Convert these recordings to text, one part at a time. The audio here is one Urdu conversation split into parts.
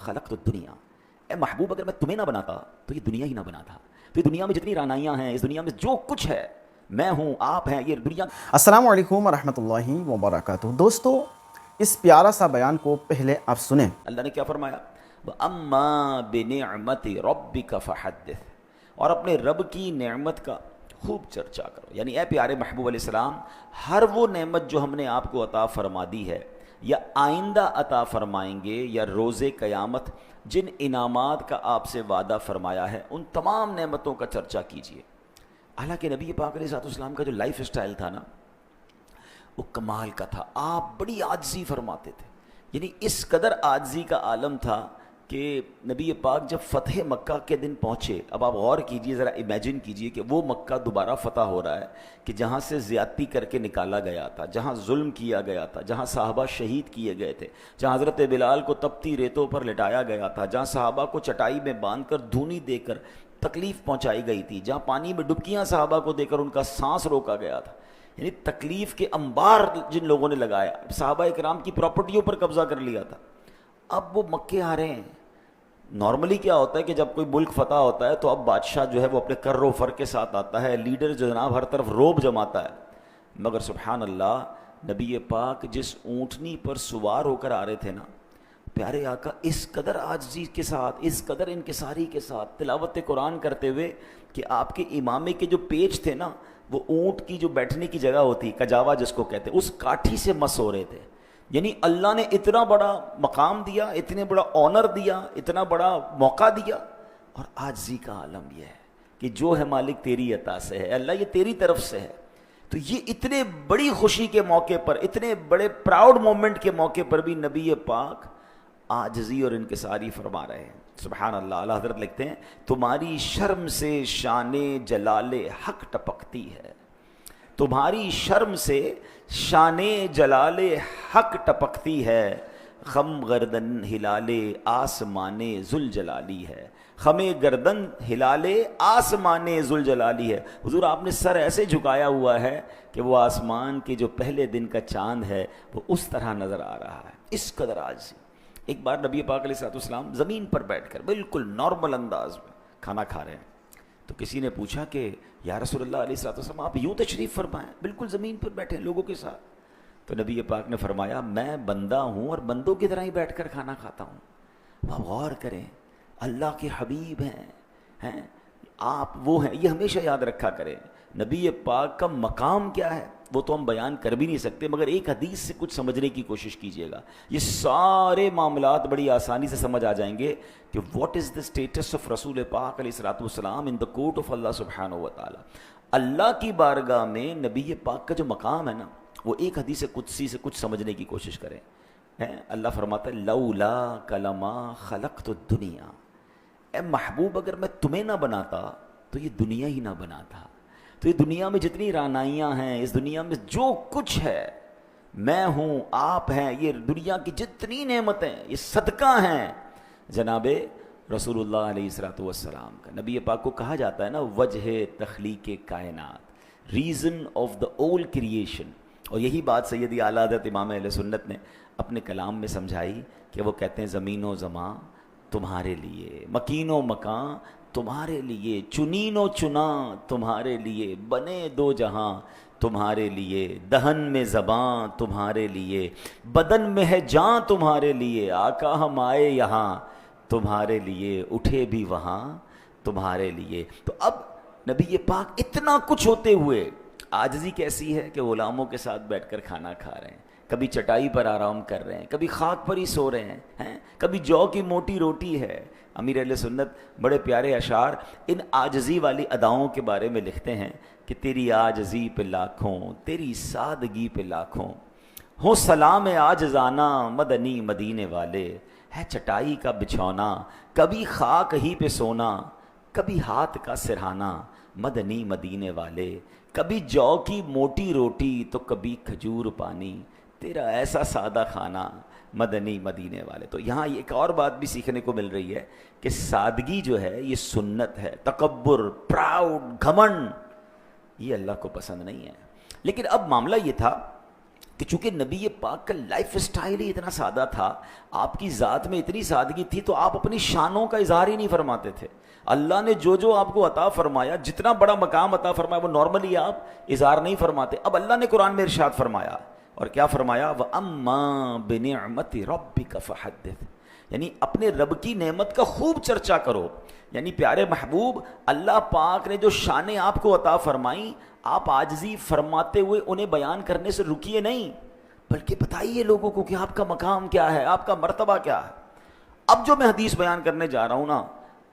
خلقت الدنیا، اے محبوب اگر میں تمہیں نہ بناتا تو یہ دنیا ہی نہ بنا تھا. تو یہ دنیا میں جتنی رعنائیاں ہیں، اس دنیا میں جو کچھ ہے، میں ہوں، آپ ہیں، یہ دنیا. السلام علیکم ورحمۃ اللہ وبرکاتہ. دوستو، اس پیارا سا بیان کو پہلے آپ سنیں. اللہ نے کیا فرمایا؟ وَأَمَّا بِنِعْمَتِ رَبِّكَ فَحَدِّثْ، اور اپنے رب کی نعمت کا خوب چرچا کرو. یعنی اے پیارے محبوب علیہ السلام، ہر وہ نعمت جو ہم نے آپ کو عطا فرما دی ہے یا آئندہ عطا فرمائیں گے یا روز قیامت جن انعامات کا آپ سے وعدہ فرمایا ہے، ان تمام نعمتوں کا چرچا کیجیے. حالانکہ نبی پاک علیہ السلام کا جو لائف اسٹائل تھا نا، وہ کمال کا تھا. آپ بڑی عاجزی فرماتے تھے. یعنی اس قدر عاجزی کا عالم تھا کہ نبی پاک جب فتح مکہ کے دن پہنچے، اب آپ غور کیجئے، ذرا امیجن کیجئے کہ وہ مکہ دوبارہ فتح ہو رہا ہے کہ جہاں سے زیادتی کر کے نکالا گیا تھا، جہاں ظلم کیا گیا تھا، جہاں صحابہ شہید کیے گئے تھے، جہاں حضرت بلال کو تپتی ریتوں پر لٹایا گیا تھا، جہاں صحابہ کو چٹائی میں باندھ کر دھونی دے کر تکلیف پہنچائی گئی تھی، جہاں پانی میں ڈبکیاں صحابہ کو دے کر ان کا سانس روکا گیا تھا. یعنی تکلیف کے انبار جن لوگوں نے لگایا، صحابہ اکرام کی پراپرٹیوں پر قبضہ کر لیا تھا. اب وہ مکے آ رہے ہیں. نارملی کیا ہوتا ہے کہ جب کوئی ملک فتح ہوتا ہے تو اب بادشاہ جو ہے وہ اپنے کر و فر کے ساتھ آتا ہے، لیڈر جو جناب ہر طرف روب جماتا ہے. مگر سبحان اللہ، نبی پاک جس اونٹنی پر سوار ہو کر آ رہے تھے نا، پیارے آقا اس قدر عاجزی کے ساتھ، اس قدر انکساری کے ساتھ تلاوت قرآن کرتے ہوئے کہ آپ کے امامے کے جو پیچ تھے نا، وہ اونٹ کی جو بیٹھنے کی جگہ ہوتی، کجاوا جس کو کہتے، اس کاٹھی سے مس ہو رہے تھے. یعنی اللہ نے اتنا بڑا مقام دیا، اتنے بڑا آنر دیا، اتنا بڑا موقع دیا، اور عاجزی کا عالم یہ ہے کہ جو ہے مالک تیری عطا سے ہے، اللہ یہ تیری طرف سے ہے. تو یہ اتنے بڑی خوشی کے موقع پر، اتنے بڑے پراؤڈ مومنٹ کے موقع پر بھی نبی پاک عاجزی اور انکساری فرما رہے ہیں. سبحان اللہ. اللہ حضرت لکھتے ہیں، تمہاری شرم سے شان جلال حق ٹپکتی ہے، تمہاری شرم سے شان جلال حق ٹپکتی ہے، خم گردن ہلال آسمان ذوالجلالی ہے، خم گردن ہلال آسمان ذوالجلالی ہے. حضور آپ نے سر ایسے جھکایا ہوا ہے کہ وہ آسمان کے جو پہلے دن کا چاند ہے وہ اس طرح نظر آ رہا ہے. اس قدر عاجزی. ایک بار نبی پاک علیہ السلام زمین پر بیٹھ کر بالکل نارمل انداز میں کھانا کھا رہے ہیں، تو کسی نے پوچھا کہ یا رسول اللہ علیہ السلام، آپ یوں تشریف فرمائیں، بالکل زمین پر بیٹھے لوگوں کے ساتھ. تو نبی پاک نے فرمایا، میں بندہ ہوں اور بندوں کی طرح ہی بیٹھ کر کھانا کھاتا ہوں. آپ غور کریں، اللہ کے حبیب ہیں آپ، وہ ہیں. یہ ہمیشہ یاد رکھا کریں، نبی پاک کا مقام کیا ہے وہ تو ہم بیان کر بھی نہیں سکتے، مگر ایک حدیث سے کچھ سمجھنے کی کوشش کیجئے گا. یہ سارے معاملات بڑی آسانی سے سمجھ آ جائیں گے کہ what is the status of رسول پاک علیہ السلام ان دا کورٹ آف اللہ سبحانہ و تعالی. اللہ کی بارگاہ میں نبی پاک کا جو مقام ہے نا، وہ ایک حدیث قدسی سے کچھ سمجھنے کی کوشش کریں. اللہ فرماتا ہے، لولا کلما خلقت الدنیا، اے محبوب اگر میں تمہیں نہ بناتا تو یہ دنیا ہی نہ بنا تھا. تو یہ دنیا میں جتنی رعنائیاں ہیں، اس دنیا میں جو کچھ ہے، میں ہوں، آپ ہیں، یہ دنیا کی جتنی نعمتیں، یہ صدقہ ہیں جناب رسول اللہ علیہ السلام کا. نبی پاک کو کہا جاتا ہے نا وجہ تخلیق کائنات، ریزن آف دا اول کریشن. اور یہی بات سیدی اعلیٰ حضرت امام اہل سنت نے اپنے کلام میں سمجھائی کہ وہ کہتے ہیں، زمین و زمان تمہارے لیے، مکین و مکان تمہارے لیے، چنین و چنا تمہارے لیے، بنے دو جہاں تمہارے لیے، دہن میں زباں تمہارے لیے، بدن میں ہے جاں تمہارے لیے، آقا ہم آئے یہاں تمہارے لیے، اٹھے بھی وہاں تمہارے لیے. تو اب نبی پاک اتنا کچھ ہوتے ہوئے عاجزی کیسی ہے کہ غلاموں کے ساتھ بیٹھ کر کھانا کھا رہے ہیں، کبھی چٹائی پر آرام کر رہے ہیں، کبھی خاک پر ہی سو رہے ہیں، کبھی جو کی موٹی روٹی ہے. امیر اہل سنت بڑے پیارے اشعار ان عاجزی والی اداؤں کے بارے میں لکھتے ہیں کہ تیری عاجزی پہ لاکھوں، تیری سادگی پہ لاکھوں، ہو سلام عاجزانہ مدنی مدینے والے، ہے چٹائی کا بچھونا کبھی خاک ہی پہ سونا، کبھی ہاتھ کا سرہانا مدنی مدینے والے، کبھی جو کی موٹی روٹی تو کبھی کھجور پانی، تیرا ایسا سادہ کھانا مدنی مدینے والے. تو یہاں ایک اور بات بھی سیکھنے کو مل رہی ہے کہ سادگی جو ہے یہ سنت ہے. تکبر، پراؤڈ، گھمنڈ یہ اللہ کو پسند نہیں ہے. لیکن اب معاملہ یہ تھا کہ چونکہ نبی پاک کا لائف سٹائل ہی اتنا سادہ تھا، آپ کی ذات میں اتنی سادگی تھی، تو آپ اپنی شانوں کا اظہار ہی نہیں فرماتے تھے. اللہ نے جو آپ کو عطا فرمایا، جتنا بڑا مقام عطا فرمایا، وہ نارملی آپ اظہار نہیں فرماتے. اب اللہ نے قرآن میں ارشاد فرمایا، اور کیا فرمایا؟ وَأَمَّا بِنِعْمَةِ رَبِّكَ فَحَدِّثْ، یعنی اپنے رب کی نعمت کا خوب چرچا کرو. یعنی پیارے محبوب، اللہ پاک نے جو شانیں آپ کو عطا فرمائیں، آپ عاجزی فرماتے ہوئے انہیں بیان کرنے سے رکیے نہیں، بلکہ بتائیے لوگوں کو کہ آپ کا مقام کیا ہے، آپ کا مرتبہ کیا ہے. اب جو میں حدیث بیان کرنے جا رہا ہوں نا،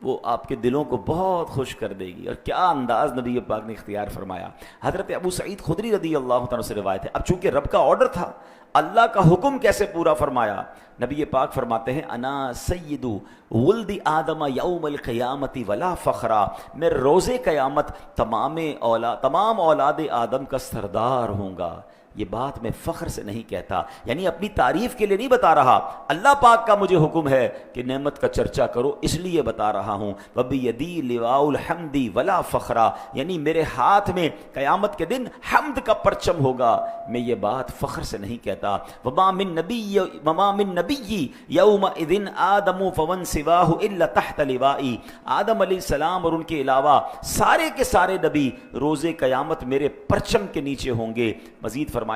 وہ آپ کے دلوں کو بہت خوش کر دے گی. اور کیا انداز نبی پاک نے اختیار فرمایا. حضرت ابو سعید خدری رضی اللہ تعالیٰ سے روایت ہے. اب چونکہ رب کا آرڈر تھا، اللہ کا حکم کیسے پورا فرمایا؟ نبی پاک فرماتے ہیں انا سید ولد آدم یوم القیامت ولا فخرا، میں روز قیامت تمام اولاد آدم کا سردار ہوں گا. یہ بات میں فخر سے نہیں کہتا، یعنی اپنی تعریف کے لیے نہیں بتا رہا، اللہ پاک کا مجھے حکم ہے کہ نعمت کا چرچا کرو، اس لیے بتا رہا ہوں. وَبِيَدِي لِوَاءُ الْحَمْدِ وَلَا فَخْرًا، یعنی میرے ہاتھ میں قیامت کے دن حمد کا پرچم ہوگا، میں یہ بات فخر سے نہیں کہتا. وَمَا مِن نَبِيٍّ يَوْمَئِذٍ آدَمُ فَمَن سِوَاهُ إِلَّا تَحْتَ لِوَائِي، آدم علیہ السلام اور ان کے علاوہ سارے کے سارے نبی روز قیامت میرے پرچم کے نیچے ہوں گے. مزید فرمایا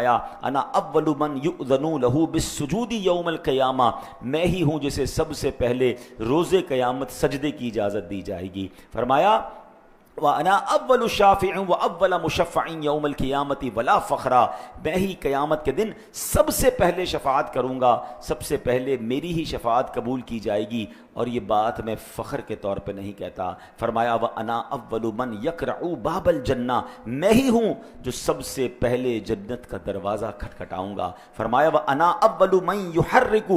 انا اول من یؤذن له بالسجود یوم القیامہ، میں ہی ہوں جسے سب سے پہلے روز قیامت سجدے کی اجازت دی جائے گی. فرمایا وَأَنَا أَوَّلُ شَافِعٍ وَأَوَّلَ مُشَفَّعٍ يَوْمَ الْقِيَامَةِ وَلَا فَخْرًا، میں ہی قیامت کے دن سب سے پہلے شفاعت کروں گا، سب سے پہلے میری ہی شفاعت قبول کی جائے گی، اور یہ بات میں فخر کے طور پہ نہیں کہتا. فرمایا وَأَنَا أَوَّلُ مَنْ يَقْرَعُ بَابَ الْجَنَّةِ، میں ہی ہوں جو سب سے پہلے جنت کا دروازہ کھٹکھٹاؤں گا. فرمایا وَأَنَا أَوَّلُ مَنْ يُحَرِّكُ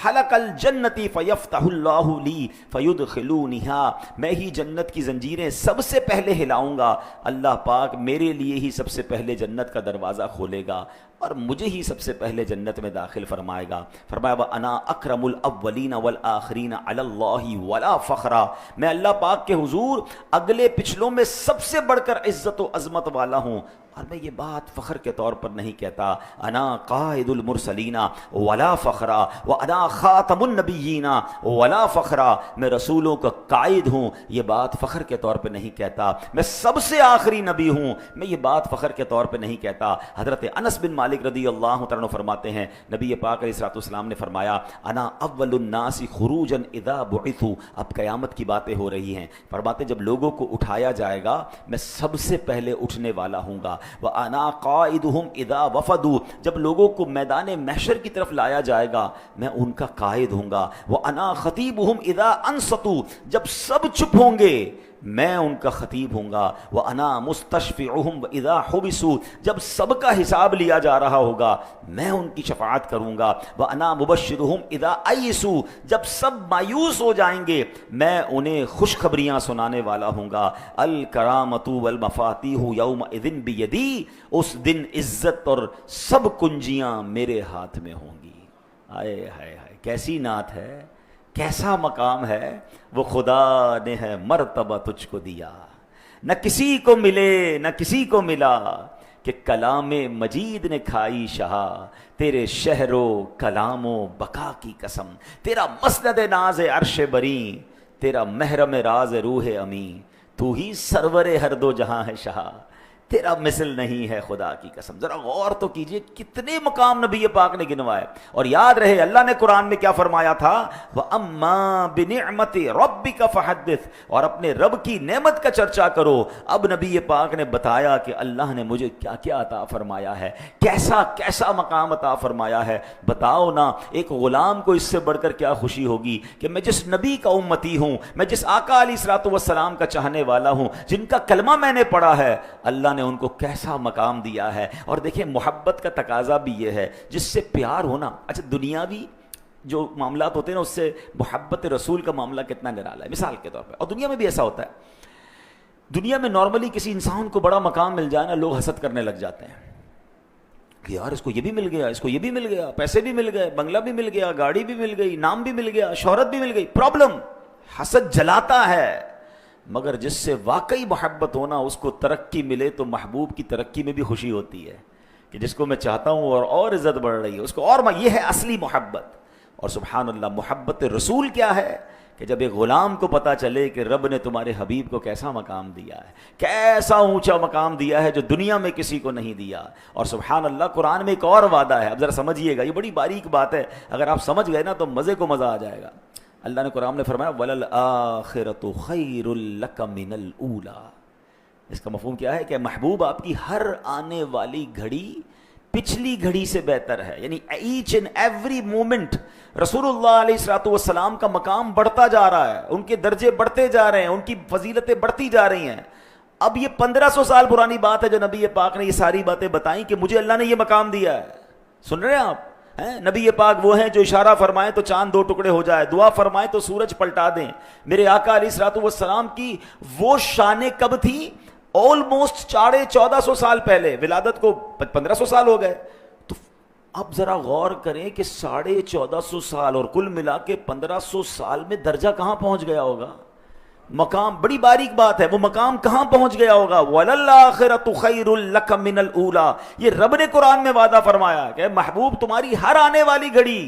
حَلَقَ الْجَنَّةِ فَيَفْتَحُ اللَّهُ لِي فَيُدْخِلُونِهَا، میں ہی جنت کی زنجیریں سب سے پہلے ہلاؤں گا، اللہ پاک میرے لیے ہی سب سے پہلے جنت کا دروازہ کھولے گا اور مجھے ہی سب سے پہلے جنت میں داخل فرمائے گا. فرمایا وَأَنَا أَكْرَمُ الْأَوَّلِينَ وَالْآخِرِينَ عَلَى اللَّهِ وَلَا فَخْرًا، میں اللہ پاک کے حضور اگلے پچھلوں میں سب سے بڑھ کر عزت و عظمت والا ہوں، اور میں یہ بات فخر کے طور پر نہیں کہتا. انا قائد المرسلین ولا فخرا وانا خاتم النبیین ولا فخرا، میں رسولوں کا قائد ہوں، یہ بات فخر کے طور پہ نہیں کہتا. میں سب سے آخری نبی ہوں، میں یہ بات فخر کے طور پہ نہیں کہتا. حضرت انس بن مالک رضی اللہ تعالیٰ عنہ فرماتے ہیں نبی پاک علیہ الصلوۃ والسلام نے فرمایا انا اول الناس خروجا اذا بعثوا، اب قیامت کی باتیں ہو رہی ہیں، فرماتے جب لوگوں کو اٹھایا جائے گا میں سب سے پہلے اٹھنے والا ہوں گا. وَأَنَا قَائِدُهُمْ إِذَا وَفَدُوا، جب لوگوں کو میدان محشر کی طرف لایا جائے گا میں ان کا قائد ہوں گا. وَأَنَا خَطِيبُهُمْ إِذَا أَنصَتُوا، جب سب چپ ہوں گے میں ان کا خطیب ہوں گا. وَأَنَا مُسْتَشْفِعُهُمْ إِذَا حُبِسُوا، جب سب کا حساب لیا جا رہا ہوگا میں ان کی شفاعت کروں گا. وَأَنَا مُبَشِّرُهُمْ إِذَا أَيِّسُوا، جب سب مایوس ہو جائیں گے میں انہیں خوشخبریاں سنانے والا ہوں گا. الکرامۃ والمفاتیح یومئذ بیدی، اس دن عزت اور سب کنجیاں میرے ہاتھ میں ہوں گی. ہائے ہائے ہائے، کیسی نعت ہے، کیسا مقام ہے. وہ خدا نے ہے مرتبہ تجھ کو دیا، نہ کسی کو ملے نہ کسی کو ملا، کہ کلام مجید نے کھائی شہا، تیرے شہر و کلام و بقا کی قسم. تیرا مسند ناز عرش بری، تیرا محرم راز روح امیں، تو ہی سرور ہر دو جہاں ہے شاہ، تیرا مثل نہیں ہے خدا کی قسم. ذرا غور تو کیجئے کتنے مقام نبی پاک نے گنوائے. اور یاد رہے اللہ نے قرآن میں کیا فرمایا تھا، وَأَمَّا بِنِعْمَةِ رَبِّكَ فَحَدِّثْ، اور اپنے رب کی نعمت کا چرچا کرو. اب نبی پاک نے بتایا کہ اللہ نے مجھے کیا کیا عطا فرمایا ہے، کیسا کیسا مقام عطا فرمایا ہے. بتاؤ نا ایک غلام کو اس سے بڑھ کر کیا خوشی ہوگی کہ میں جس نبی کا امتی ہوں، میں جس آقا علیہ الصلوۃ والسلام کا چاہنے والا ہوں، جن کا کلمہ میں نے پڑھا ہے، اللہ نے ان کو کیسا مقام دیا ہے. اور دیکھیں محبت کا تقاضا بھی یہ ہے جس سے پیار ہونا. اچھا دنیاوی جو معاملات ہوتے ہیں نا اس سے محبت رسول کا معاملہ کتنا نرالا ہے. مثال کے طور پہ، اور دنیا میں بھی ایسا ہوتا ہے، دنیا میں نارملی کسی انسان کو بڑا مقام مل جائے نا لوگ حسد کرنے لگ جاتے ہیں کہ یار اس کو یہ بھی مل گیا، اس کو یہ بھی مل گیا، پیسے بھی مل گئے، بنگلہ بھی مل گیا، گاڑی بھی مل گئی، نام بھی مل گیا، شہرت بھی مل گئی. پرابلم حسد جلاتا ہے. مگر جس سے واقعی محبت ہونا اس کو ترقی ملے تو محبوب کی ترقی میں بھی خوشی ہوتی ہے کہ جس کو میں چاہتا ہوں اور عزت بڑھ رہی ہے اس کو اور یہ ہے اصلی محبت. اور سبحان اللہ محبت رسول کیا ہے کہ جب ایک غلام کو پتہ چلے کہ رب نے تمہارے حبیب کو کیسا مقام دیا ہے, کیسا اونچا مقام دیا ہے جو دنیا میں کسی کو نہیں دیا. اور سبحان اللہ قرآن میں ایک اور وعدہ ہے, اب ذرا سمجھیے گا, یہ بڑی باریک بات ہے, اگر آپ سمجھ گئے نا تو مزے کو مزہ آ جائے گا. اللہ نے قرآن میں فرمایا وَلَلْآخِرَةُ خَيْرٌ لَكَ مِنَ الْأُولَىٰ. اس کا مفہوم کیا ہے کہ محبوب آپ کی ہر آنے والی گھڑی پچھلی گھڑی سے بہتر ہے. یعنی ایچ اینڈ ایوری مومنٹ رسول اللہ علیہ الصلوۃ والسلام کا مقام بڑھتا جا رہا ہے, ان کے درجے بڑھتے جا رہے ہیں, ان کی فضیلتیں بڑھتی جا رہی ہیں. اب یہ 1500 سال پرانی بات ہے جو نبی پاک نے یہ ساری باتیں بتائیں کہ مجھے اللہ نے یہ مقام دیا ہے. سن رہے ہیں آپ؟ نبی پاک وہ ہیں جو اشارہ فرمائیں تو چاند 2 ٹکڑے ہو جائے, دعا فرمائیں تو سورج پلٹا دیں. میرے آقا علیہ الصلوۃ والسلام کی وہ شانیں کب تھی؟ آلموسٹ 1450 سال پہلے, ولادت کو 1500 سال ہو گئے. تو اب ذرا غور کریں کہ 1450 سال اور کل ملا کے 1500 سال میں درجہ کہاں پہنچ گیا ہوگا, مقام. بڑی باریک بات ہے, وہ مقام کہاں پہنچ گیا ہوگا. وَلَلْآخِرَةُ خَيْرٌ لَكَ مِنَ الْأُولَىٰ. یہ رب نے قرآن میں وعدہ فرمایا کہ محبوب تمہاری ہر آنے والی گھڑی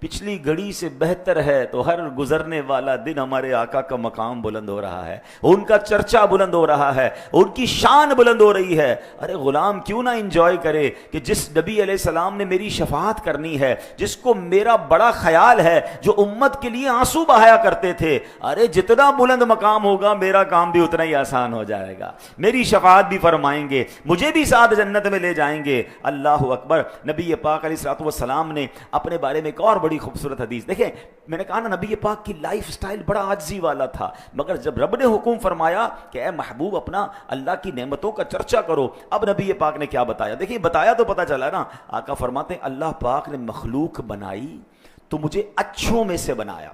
پچھلی گھڑی سے بہتر ہے. تو ہر گزرنے والا دن ہمارے آقا کا مقام بلند ہو رہا ہے, ان کا چرچا بلند ہو رہا ہے, ان کی شان بلند ہو رہی ہے. ارے غلام کیوں نہ انجوائے کرے کہ جس نبی علیہ السلام نے میری شفاعت کرنی ہے, جس کو میرا بڑا خیال ہے, جو امت کے لیے آنسو بہایا کرتے تھے. ارے جتنا بلند مقام ہوگا میرا کام بھی اتنا ہی آسان ہو جائے گا, میری شفاعت بھی فرمائیں گے, مجھے بھی ساتھ جنت میں لے جائیں گے. اللہ اکبر. نبی پاک علیہ الصلوۃ والسلام نے اپنے بارے میں ایک اور بڑی خوبصورت حدیث دیکھیں. میں نے کہا نا نبی پاک کی لائف سٹائل بڑا عاجزی والا تھا, مگر جب رب نے حکم فرمایا کہ اے محبوب اپنا اللہ کی نعمتوں کا چرچا کرو, اب نبی پاک نے کیا بتایا. دیکھیں بتایا تو پتہ چلا نا. آقا فرماتے ہیں اللہ پاک نے مخلوق بنائی تو مجھے اچھوں میں سے بنایا,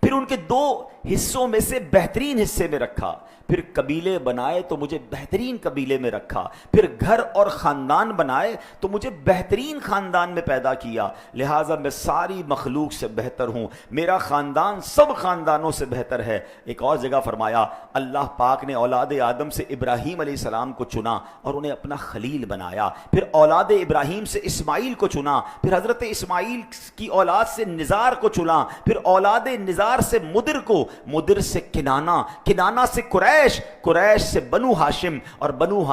پھر ان کے 2 حصوں میں سے بہترین حصے میں رکھا, پھر قبیلے بنائے تو مجھے بہترین قبیلے میں رکھا, پھر گھر اور خاندان بنائے تو مجھے بہترین خاندان میں پیدا کیا. لہٰذا میں ساری مخلوق سے بہتر ہوں, میرا خاندان سب خاندانوں سے بہتر ہے. ایک اور جگہ فرمایا اللہ پاک نے اولاد آدم سے ابراہیم علیہ السلام کو چنا اور انہیں اپنا خلیل بنایا, پھر اولاد ابراہیم سے اسماعیل کو چنا, پھر حضرت اسماعیل کی اولاد سے نزار کو چنا, پھر اولاد نزار سے مدر کو, مدر سے کنانہ, کنانہ سے قریش, قریش سے بنو ہاشم, اور بنو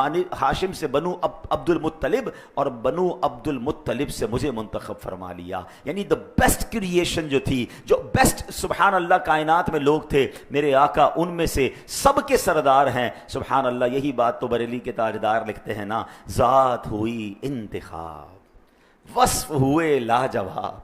ہاشم سے بنو عبد المطلب, اور بنو عبد المطلب سے مجھے منتخب فرما لیا. یعنی the best creation جو تھی, جو بیسٹ سبحان اللہ کائنات میں لوگ تھے, میرے آقا ان میں سے سب کے سردار ہیں. سبحان اللہ. یہی بات تو بریلی کے تاجدار لکھتے ہیں نا, ذات ہوئی انتخاب وصف ہوئے لاجواب,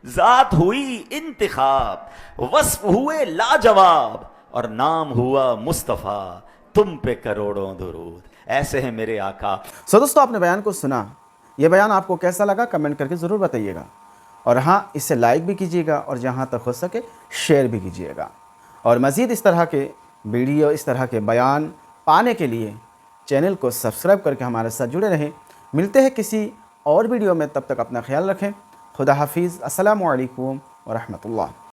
ذات ہوئی انتخاب وصف ہوئے لاجواب, اور نام ہوا مصطفیٰ تم پہ کروڑوں درود. ایسے ہیں میرے آقا. دوستو آپ نے بیان کو سنا, یہ بیان آپ کو کیسا لگا کمنٹ کر کے ضرور بتائیے گا, اور ہاں اسے لائک بھی کیجیے گا, اور جہاں تک ہو سکے شیئر بھی کیجیے گا. اور مزید اس طرح کے ویڈیو, اس طرح کے بیان پانے کے لیے چینل کو سبسکرائب کر کے ہمارے ساتھ جڑے رہیں. ملتے ہیں کسی اور ویڈیو میں, تب تک اپنا خیال رکھیں. خدا حافظ. السلام علیکم ورحمۃ اللہ.